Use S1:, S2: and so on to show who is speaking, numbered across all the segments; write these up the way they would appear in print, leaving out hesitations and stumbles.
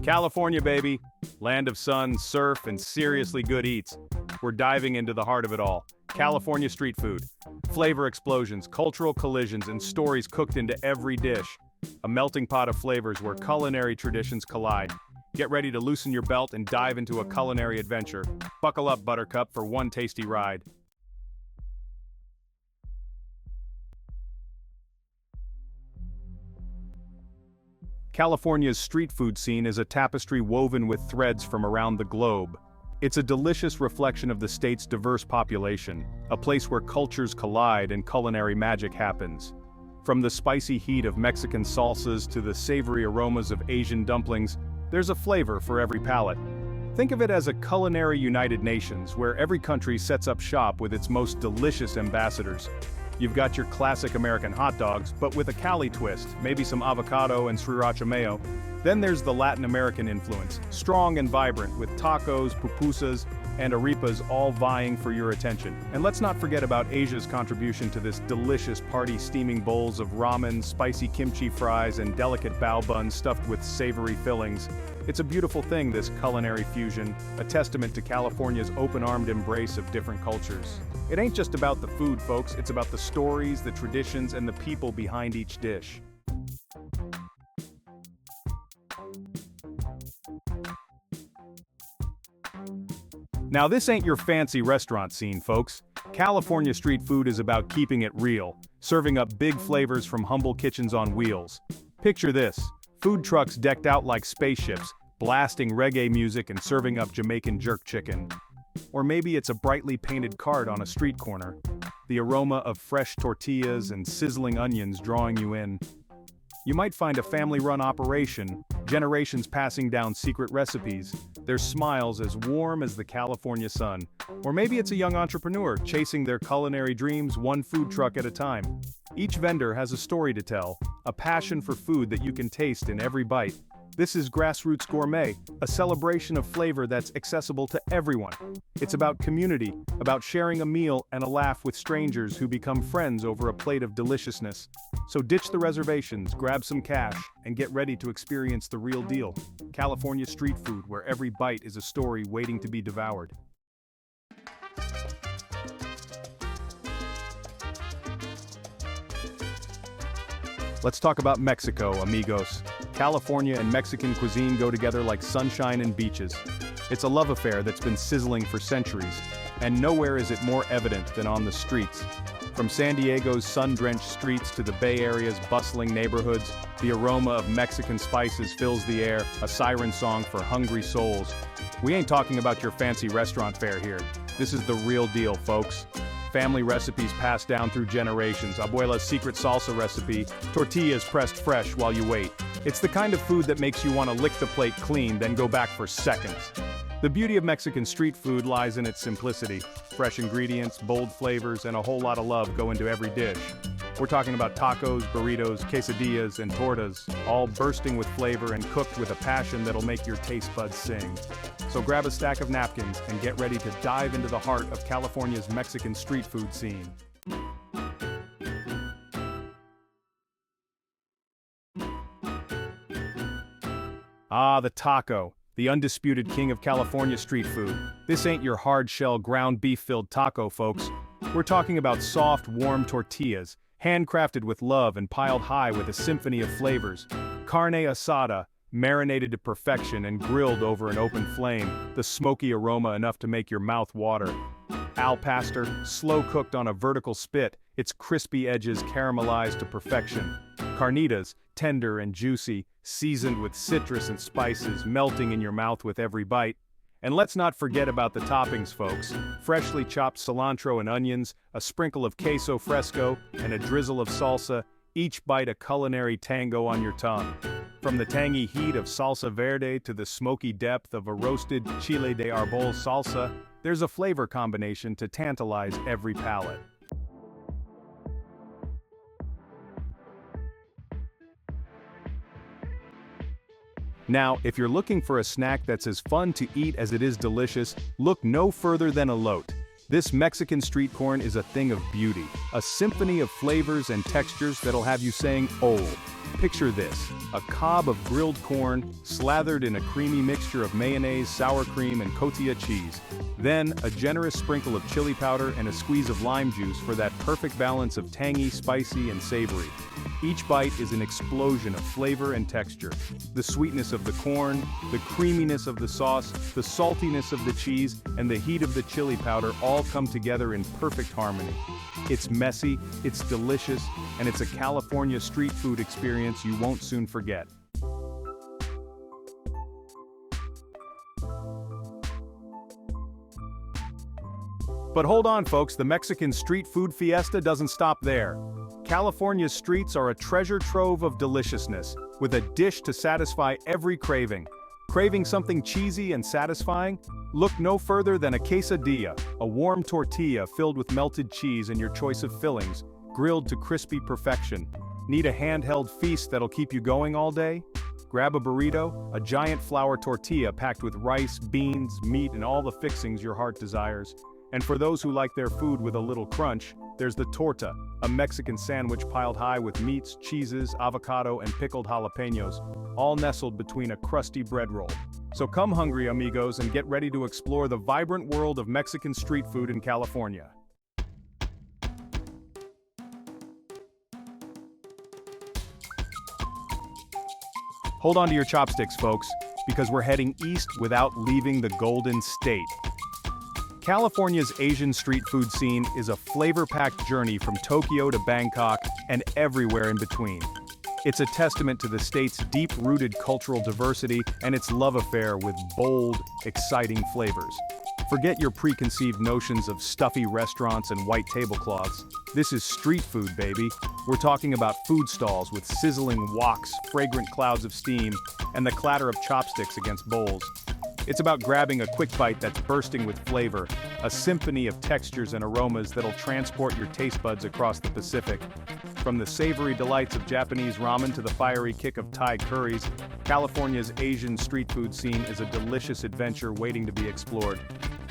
S1: California, baby. Land of sun, surf, and seriously good eats. We're diving into the heart of it all. California street food. Flavor explosions, cultural collisions, and stories cooked into every dish. A melting pot of flavors where culinary traditions collide. Get ready to loosen your belt and dive into a culinary adventure. Buckle up, Buttercup, for one tasty ride. California's street food scene is a tapestry woven with threads from around the globe. It's a delicious reflection of the state's diverse population, a place where cultures collide and culinary magic happens. From the spicy heat of Mexican salsas to the savory aromas of Asian dumplings, there's a flavor for every palate. Think of it as a culinary United Nations where every country sets up shop with its most delicious ambassadors. You've got your classic American hot dogs, but with a Cali twist, maybe some avocado and sriracha mayo. Then there's the Latin American influence, strong and vibrant, with tacos, pupusas, and arepas all vying for your attention. And let's not forget about Asia's contribution to this delicious party, steaming bowls of ramen, spicy kimchi fries, and delicate bao buns stuffed with savory fillings. It's a beautiful thing, this culinary fusion, a testament to California's open-armed embrace of different cultures. It ain't just about the food, folks, it's about the stories, the traditions, and the people behind each dish. Now this ain't your fancy restaurant scene, folks. California street food is about keeping it real, serving up big flavors from humble kitchens on wheels. Picture this, food trucks decked out like spaceships, blasting reggae music and serving up Jamaican jerk chicken. Or maybe it's a brightly painted cart on a street corner, the aroma of fresh tortillas and sizzling onions drawing you in. You might find a family-run operation, generations passing down secret recipes, their smiles as warm as the California sun. Or maybe it's a young entrepreneur chasing their culinary dreams one food truck at a time. Each vendor has a story to tell, a passion for food that you can taste in every bite. This is Grassroots Gourmet, a celebration of flavor that's accessible to everyone. It's about community, about sharing a meal and a laugh with strangers who become friends over a plate of deliciousness. So ditch the reservations, grab some cash, and get ready to experience the real deal. California street food, where every bite is a story waiting to be devoured. Let's talk about Mexico, amigos. California and Mexican cuisine go together like sunshine and beaches. It's a love affair that's been sizzling for centuries, and nowhere is it more evident than on the streets. From San Diego's sun-drenched streets to the Bay Area's bustling neighborhoods, the aroma of Mexican spices fills the air, a siren song for hungry souls. We ain't talking about your fancy restaurant fare here. This is the real deal, folks. Family recipes passed down through generations, Abuela's secret salsa recipe, tortillas pressed fresh while you wait. It's the kind of food that makes you want to lick the plate clean, then go back for seconds. The beauty of Mexican street food lies in its simplicity. Fresh ingredients, bold flavors, and a whole lot of love go into every dish. We're talking about tacos, burritos, quesadillas, and tortas, all bursting with flavor and cooked with a passion that'll make your taste buds sing. So grab a stack of napkins and get ready to dive into the heart of California's Mexican street food scene. Ah, the taco, the undisputed king of California street food. This ain't your hard-shell ground beef-filled taco, folks. We're talking about soft, warm tortillas, handcrafted with love and piled high with a symphony of flavors. Carne asada, marinated to perfection and grilled over an open flame, the smoky aroma enough to make your mouth water. Al pastor, slow-cooked on a vertical spit, its crispy edges caramelized to perfection. Carnitas, tender and juicy, seasoned with citrus and spices, melting in your mouth with every bite. And let's not forget about the toppings, folks. Freshly chopped cilantro and onions, a sprinkle of queso fresco, and a drizzle of salsa, each bite a culinary tango on your tongue. From the tangy heat of salsa verde to the smoky depth of a roasted chile de arbol salsa, there's a flavor combination to tantalize every palate. Now, if you're looking for a snack that's as fun to eat as it is delicious, look no further than elote. This Mexican street corn is a thing of beauty, a symphony of flavors and textures that'll have you saying, "Oh." Picture this, a cob of grilled corn, slathered in a creamy mixture of mayonnaise, sour cream, and cotija cheese. Then, a generous sprinkle of chili powder and a squeeze of lime juice for that perfect balance of tangy, spicy, and savory. Each bite is an explosion of flavor and texture. The sweetness of the corn, the creaminess of the sauce, the saltiness of the cheese, and the heat of the chili powder all come together in perfect harmony. It's messy, it's delicious, and it's a California street food experience you won't soon forget. But hold on folks, the Mexican street food fiesta doesn't stop there. California's streets are a treasure trove of deliciousness, with a dish to satisfy every craving. Craving something cheesy and satisfying? Look no further than a quesadilla, a warm tortilla filled with melted cheese and your choice of fillings, grilled to crispy perfection. Need a handheld feast that'll keep you going all day? Grab a burrito, a giant flour tortilla packed with rice, beans, meat, and all the fixings your heart desires. And for those who like their food with a little crunch, there's the torta, a Mexican sandwich piled high with meats, cheeses, avocado, and pickled jalapenos, all nestled between a crusty bread roll. So come hungry, amigos, and get ready to explore the vibrant world of Mexican street food in California. Hold on to your chopsticks, folks, because we're heading east without leaving the Golden State. California's Asian street food scene is a flavor-packed journey from Tokyo to Bangkok and everywhere in between. It's a testament to the state's deep-rooted cultural diversity and its love affair with bold, exciting flavors. Forget your preconceived notions of stuffy restaurants and white tablecloths. This is street food, baby. We're talking about food stalls with sizzling woks, fragrant clouds of steam, and the clatter of chopsticks against bowls. It's about grabbing a quick bite that's bursting with flavor, a symphony of textures and aromas that'll transport your taste buds across the Pacific. From the savory delights of Japanese ramen to the fiery kick of Thai curries, California's Asian street food scene is a delicious adventure waiting to be explored.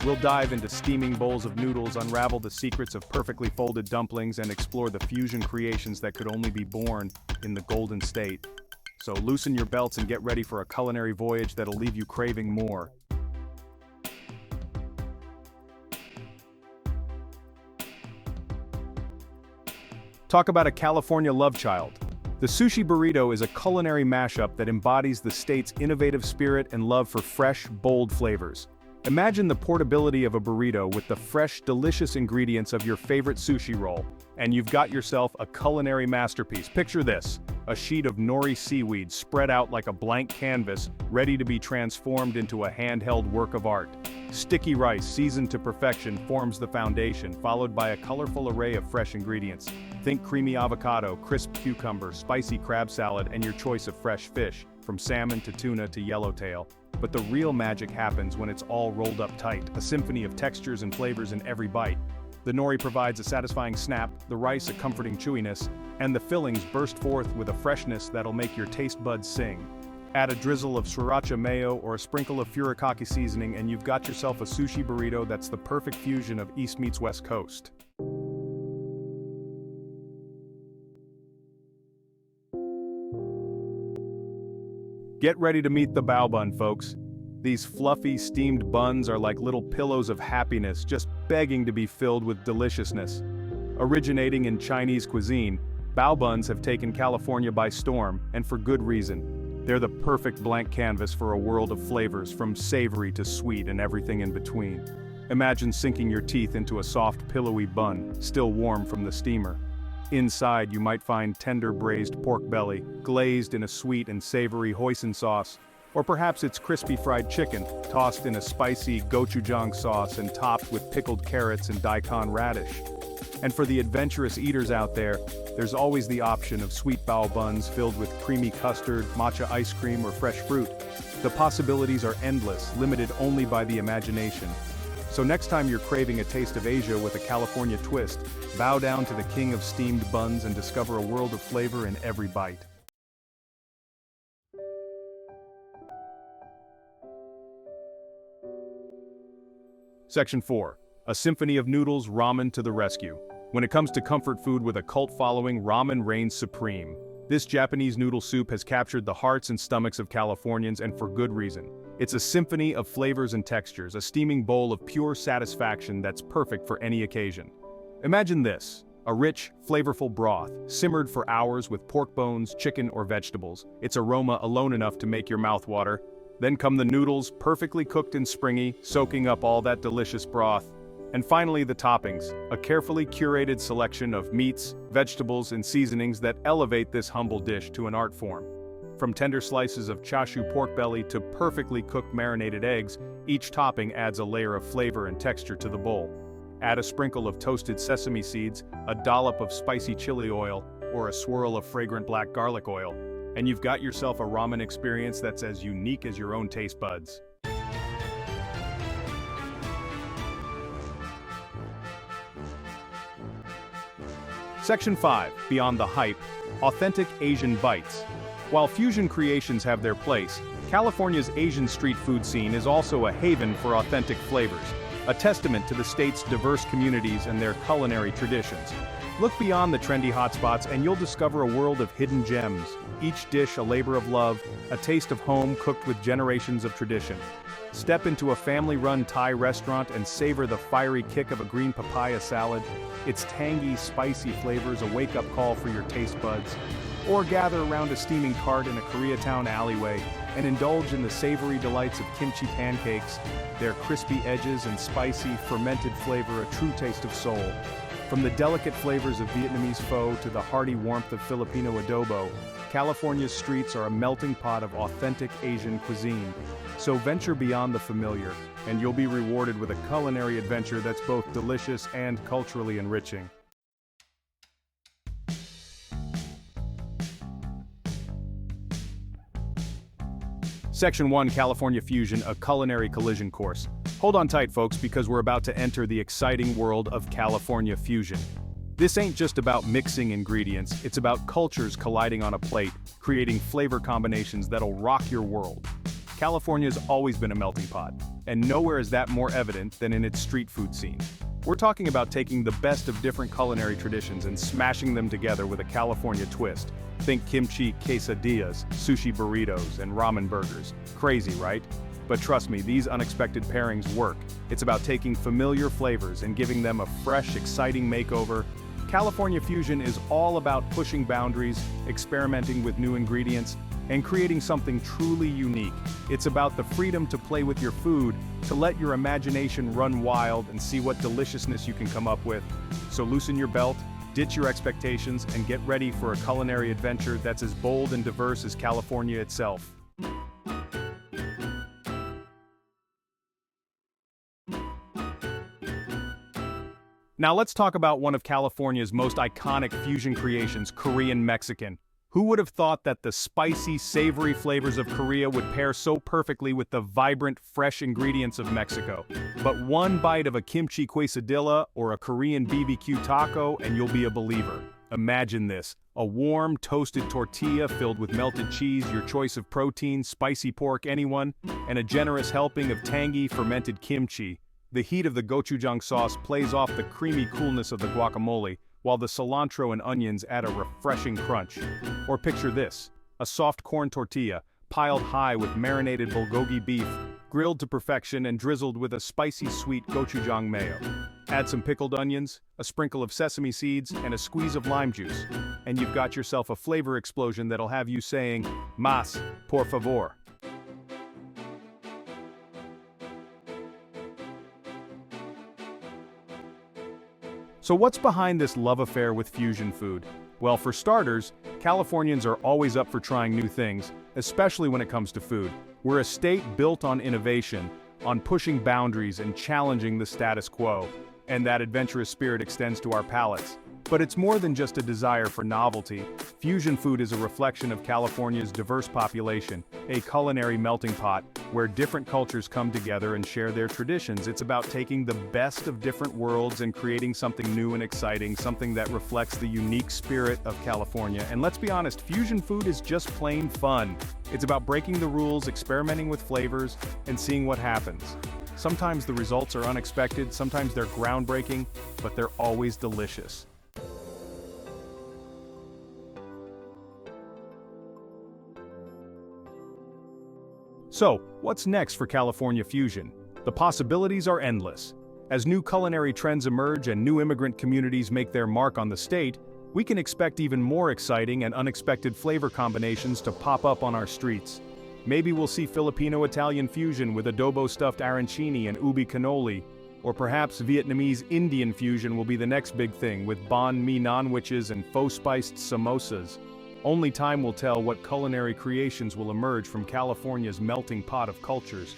S1: We'll dive into steaming bowls of noodles, unravel the secrets of perfectly folded dumplings, and explore the fusion creations that could only be born in the Golden State. So loosen your belts and get ready for a culinary voyage that'll leave you craving more. Talk about a California love child. The sushi burrito is a culinary mashup that embodies the state's innovative spirit and love for fresh, bold flavors. Imagine the portability of a burrito with the fresh, delicious ingredients of your favorite sushi roll, and you've got yourself a culinary masterpiece. Picture this, a sheet of nori seaweed spread out like a blank canvas, ready to be transformed into a handheld work of art. Sticky rice seasoned to perfection forms the foundation, followed by a colorful array of fresh ingredients. Think creamy avocado, crisp cucumber, spicy crab salad, and your choice of fresh fish, from salmon to tuna to yellowtail. But the real magic happens when it's all rolled up tight, a symphony of textures and flavors in every bite. The nori provides a satisfying snap, the rice a comforting chewiness, and the fillings burst forth with a freshness that'll make your taste buds sing. Add a drizzle of sriracha mayo or a sprinkle of furikake seasoning and you've got yourself a sushi burrito that's the perfect fusion of East meets West Coast. Get ready to meet the bao bun, folks. These fluffy, steamed buns are like little pillows of happiness, just begging to be filled with deliciousness. Originating in Chinese cuisine, bao buns have taken California by storm, and for good reason. They're the perfect blank canvas for a world of flavors, from savory to sweet and everything in between. Imagine sinking your teeth into a soft, pillowy bun, still warm from the steamer. Inside, you might find tender braised pork belly, glazed in a sweet and savory hoisin sauce, or perhaps it's crispy fried chicken, tossed in a spicy gochujang sauce and topped with pickled carrots and daikon radish. And for the adventurous eaters out there, there's always the option of sweet bao buns filled with creamy custard, matcha ice cream, or fresh fruit. The possibilities are endless, limited only by the imagination. So next time you're craving a taste of Asia with a California twist, bow down to the king of steamed buns and discover a world of flavor in every bite. Section 4. A symphony of noodles, ramen to the rescue. When it comes to comfort food with a cult following, ramen reigns supreme. This Japanese noodle soup has captured the hearts and stomachs of Californians, and for good reason. It's a symphony of flavors and textures, a steaming bowl of pure satisfaction that's perfect for any occasion. Imagine this. A rich, flavorful broth, simmered for hours with pork bones, chicken, or vegetables. Its aroma alone enough to make your mouth water. Then come the noodles, perfectly cooked and springy, soaking up all that delicious broth. And finally, the toppings, a carefully curated selection of meats, vegetables, and seasonings that elevate this humble dish to an art form. From tender slices of chashu pork belly to perfectly cooked marinated eggs, each topping adds a layer of flavor and texture to the bowl. Add a sprinkle of toasted sesame seeds, a dollop of spicy chili oil, or a swirl of fragrant black garlic oil, and you've got yourself a ramen experience that's as unique as your own taste buds. Section 5, Beyond the Hype, Authentic Asian Bites. While fusion creations have their place, California's Asian street food scene is also a haven for authentic flavors, a testament to the state's diverse communities and their culinary traditions. Look beyond the trendy hotspots and you'll discover a world of hidden gems, each dish a labor of love, a taste of home cooked with generations of tradition. Step into a family-run Thai restaurant and savor the fiery kick of a green papaya salad, its tangy, spicy flavors a wake-up call for your taste buds. Or gather around a steaming cart in a Koreatown alleyway and indulge in the savory delights of kimchi pancakes, their crispy edges and spicy, fermented flavor a true taste of soul. From the delicate flavors of Vietnamese pho to the hearty warmth of Filipino adobo, California's streets are a melting pot of authentic Asian cuisine. So venture beyond the familiar, and you'll be rewarded with a culinary adventure that's both delicious and culturally enriching. Section 1, California Fusion, a culinary collision course. Hold on tight, folks, because we're about to enter the exciting world of California fusion. This ain't just about mixing ingredients, it's about cultures colliding on a plate, creating flavor combinations that'll rock your world. California's always been a melting pot, and nowhere is that more evident than in its street food scene. We're talking about taking the best of different culinary traditions and smashing them together with a California twist. Think kimchi quesadillas, sushi burritos, and ramen burgers. Crazy, right? But trust me, these unexpected pairings work. It's about taking familiar flavors and giving them a fresh, exciting makeover. California Fusion is all about pushing boundaries, experimenting with new ingredients, and creating something truly unique. It's about the freedom to play with your food, to let your imagination run wild and see what deliciousness you can come up with. So loosen your belt, ditch your expectations, and get ready for a culinary adventure that's as bold and diverse as California itself. Now let's talk about one of California's most iconic fusion creations, Korean Mexican. Who would have thought that the spicy, savory flavors of Korea would pair so perfectly with the vibrant, fresh ingredients of Mexico? But one bite of a kimchi quesadilla or a Korean BBQ taco and you'll be a believer. Imagine this, a warm, toasted tortilla filled with melted cheese, your choice of protein, spicy pork, anyone, and a generous helping of tangy, fermented kimchi. The heat of the gochujang sauce plays off the creamy coolness of the guacamole, while the cilantro and onions add a refreshing crunch. Or picture this, a soft corn tortilla, piled high with marinated bulgogi beef, grilled to perfection and drizzled with a spicy sweet gochujang mayo. Add some pickled onions, a sprinkle of sesame seeds, and a squeeze of lime juice, and you've got yourself a flavor explosion that'll have you saying, "Mas, por favor." So what's behind this love affair with fusion food? Well, for starters, Californians are always up for trying new things, especially when it comes to food. We're a state built on innovation, on pushing boundaries and challenging the status quo, and that adventurous spirit extends to our palates. But it's more than just a desire for novelty. Fusion food is a reflection of California's diverse population, a culinary melting pot where different cultures come together and share their traditions. It's about taking the best of different worlds and creating something new and exciting, something that reflects the unique spirit of California. And let's be honest, fusion food is just plain fun. It's about breaking the rules, experimenting with flavors, and seeing what happens. Sometimes the results are unexpected, sometimes they're groundbreaking, but they're always delicious. So, what's next for California Fusion? The possibilities are endless. As new culinary trends emerge and new immigrant communities make their mark on the state, we can expect even more exciting and unexpected flavor combinations to pop up on our streets. Maybe we'll see Filipino-Italian fusion with adobo stuffed arancini and ubi cannoli, or perhaps Vietnamese-Indian fusion will be the next big thing with banh mi nanwiches and faux-spiced samosas. Only time will tell what culinary creations will emerge from California's melting pot of cultures.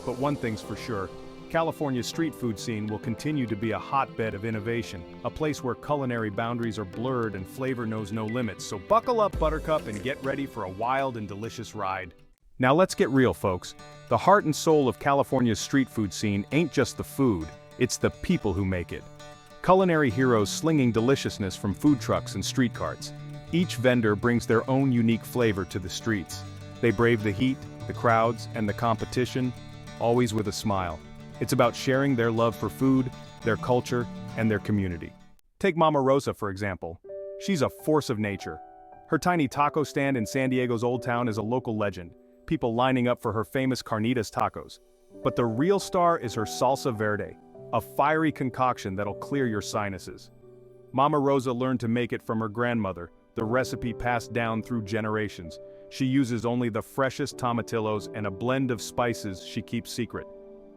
S1: But one thing's for sure, California's street food scene will continue to be a hotbed of innovation, a place where culinary boundaries are blurred and flavor knows no limits. So buckle up, Buttercup, and get ready for a wild and delicious ride. Now let's get real, folks. The heart and soul of California's street food scene ain't just the food, it's the people who make it. Culinary heroes slinging deliciousness from food trucks and street carts. Each vendor brings their own unique flavor to the streets. They brave the heat, the crowds, and the competition, always with a smile. It's about sharing their love for food, their culture, and their community. Take Mama Rosa, for example. She's a force of nature. Her tiny taco stand in San Diego's Old Town is a local legend, people lining up for her famous carnitas tacos. But the real star is her salsa verde, a fiery concoction that'll clear your sinuses. Mama Rosa learned to make it from her grandmother, the recipe passed down through generations. She uses only the freshest tomatillos and a blend of spices she keeps secret.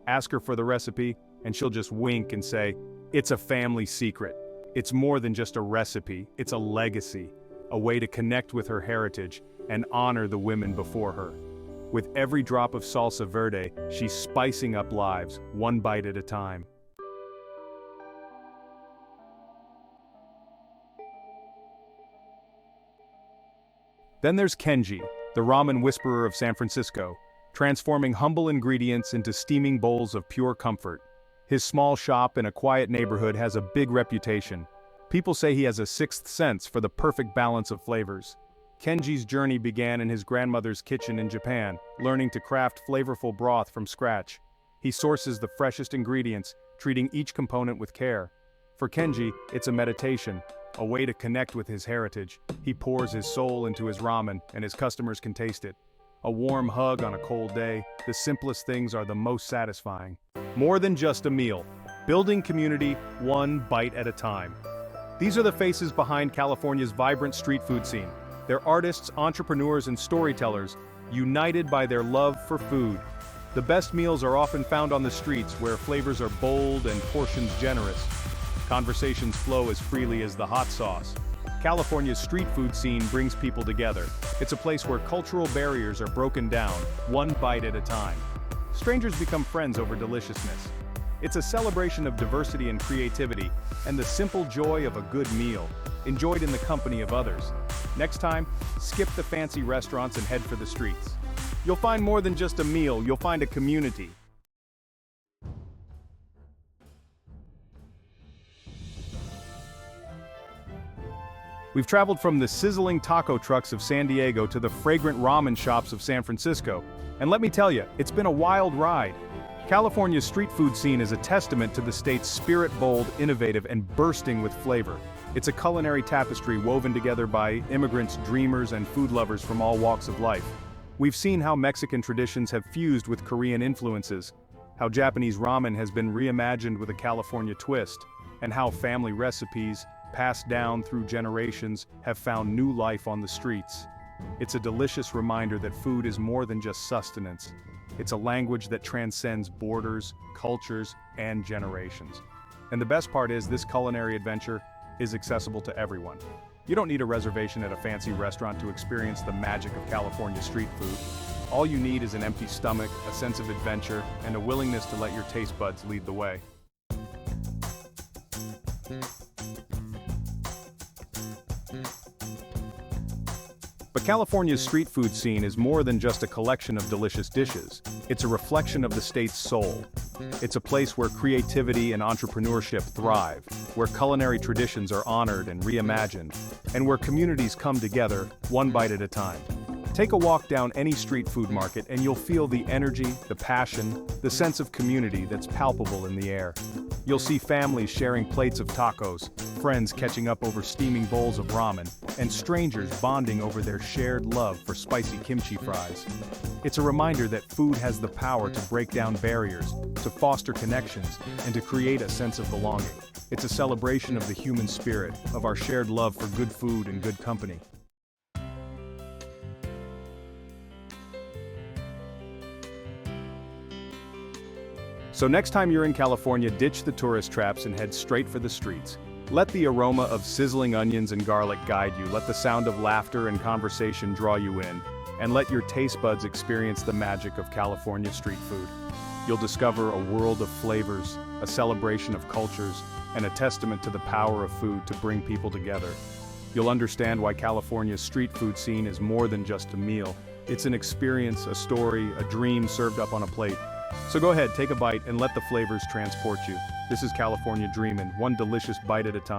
S1: Ask her for the recipe, and she'll just wink and say, "It's a family secret." It's more than just a recipe, it's a legacy, a way to connect with her heritage and honor the women before her. With every drop of salsa verde, she's spicing up lives, one bite at a time. Then there's Kenji, the ramen whisperer of San Francisco, transforming humble ingredients into steaming bowls of pure comfort. His small shop in a quiet neighborhood has a big reputation. People say he has a sixth sense for the perfect balance of flavors. Kenji's journey began in his grandmother's kitchen in Japan, learning to craft flavorful broth from scratch. He sources the freshest ingredients, treating each component with care. For Kenji, it's a meditation, a way to connect with his heritage. He pours his soul into his ramen, and his customers can taste it. A warm hug on a cold day, the simplest things are the most satisfying. More than just a meal, building community one bite at a time. These are the faces behind California's vibrant street food scene. They're artists, entrepreneurs, and storytellers, united by their love for food. The best meals are often found on the streets, where flavors are bold and portions generous. Conversations flow as freely as the hot sauce. California's street food scene brings people together. It's a place where cultural barriers are broken down, one bite at a time. Strangers become friends over deliciousness. It's a celebration of diversity and creativity, and the simple joy of a good meal, enjoyed in the company of others. Next time, skip the fancy restaurants and head for the streets. You'll find more than just a meal, you'll find a community. We've traveled from the sizzling taco trucks of San Diego to the fragrant ramen shops of San Francisco. And let me tell you, it's been a wild ride. California's street food scene is a testament to the state's spirit, bold, innovative, and bursting with flavor. It's a culinary tapestry woven together by immigrants, dreamers, and food lovers from all walks of life. We've seen how Mexican traditions have fused with Korean influences, how Japanese ramen has been reimagined with a California twist, and how family recipes, passed down through generations, have found new life on the streets. It's a delicious reminder that food is more than just sustenance. It's a language that transcends borders, cultures, and generations. And the best part is, this culinary adventure is accessible to everyone. You don't need a reservation at a fancy restaurant to experience the magic of California street food. All you need is an empty stomach, a sense of adventure, and a willingness to let your taste buds lead the way. But California's street food scene is more than just a collection of delicious dishes. It's a reflection of the state's soul. It's a place where creativity and entrepreneurship thrive, where culinary traditions are honored and reimagined, and where communities come together, one bite at a time. Take a walk down any street food market and you'll feel the energy, the passion, the sense of community that's palpable in the air. You'll see families sharing plates of tacos, friends catching up over steaming bowls of ramen, and strangers bonding over their shared love for spicy kimchi fries. It's a reminder that food has the power to break down barriers, to foster connections, and to create a sense of belonging. It's a celebration of the human spirit, of our shared love for good food and good company. So next time you're in California, ditch the tourist traps and head straight for the streets. Let the aroma of sizzling onions and garlic guide you, let the sound of laughter and conversation draw you in, and let your taste buds experience the magic of California street food. You'll discover a world of flavors, a celebration of cultures, and a testament to the power of food to bring people together. You'll understand why California's street food scene is more than just a meal. It's an experience, a story, a dream served up on a plate. So go ahead, take a bite and let the flavors transport you. This is California Dreamin', one delicious bite at a time.